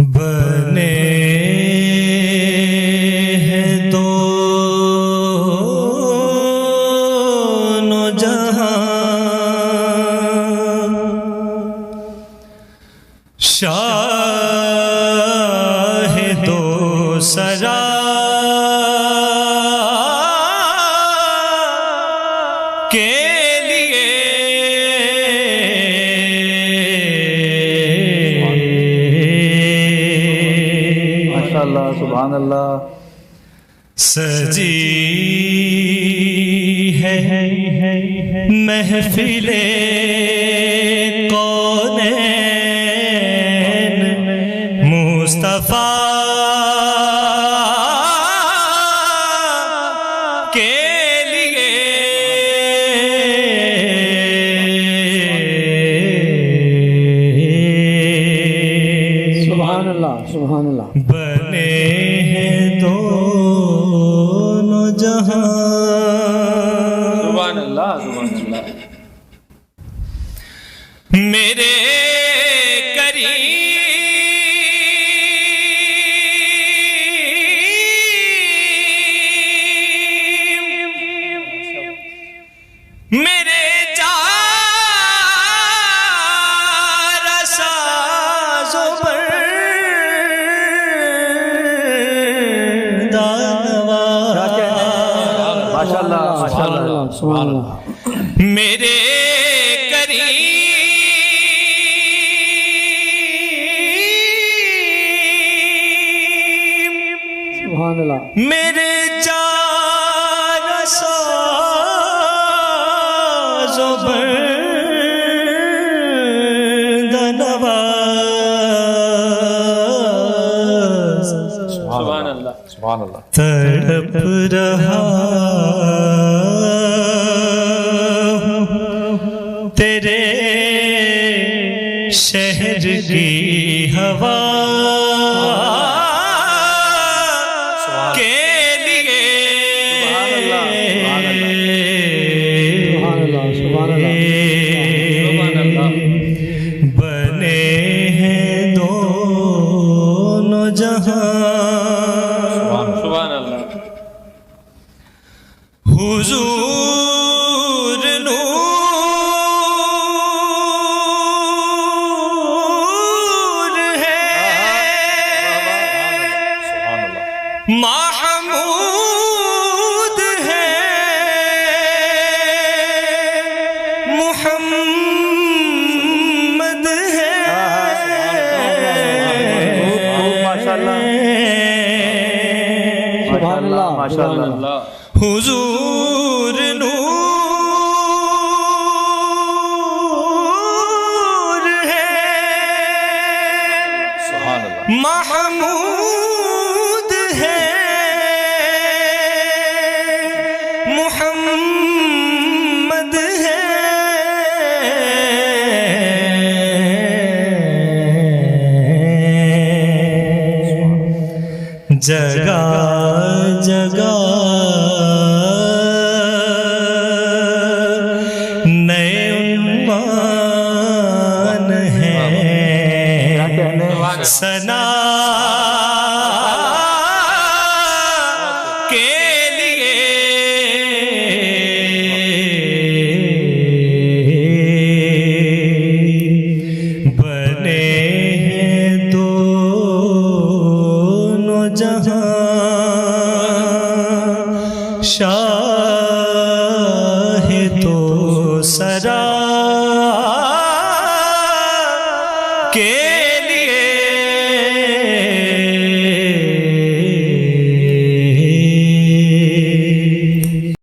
बने हैं दोनों जहां, शाह दो सरा के लिए माशाअल्लाह, सुभान अल्लाह। सजी है महफिले कौनैन मुस्तफा के लिए। सुभान अल्लाह, सुभान अल्लाह। बने हैं दोनों जहां, सुभान अल्लाह, सुभान अल्लाह। मेरे करीम मेरे माशाअल्लाह, माशाअल्लाह, सुभान अल्लाह। मेरे करीम सुभान अल्लाह। मेरे चार साज़ो बंदनवाज़, सुभान अल्लाह, सुभान अल्लाह। तड़प रहा तेरे शहर की हवा के लिए। बने हैं दोनों जहां, हुजूर नूर है, महमूद है, मुहम्मद है। माशाअल्लाह, माशाअल्लाह। हुजूर नूर है, महमूद है, मुहम्मद है। जगह जगह नए उन्मान हैं, सना के लिए। बने हैं दोनों जहां, शाह तो सरा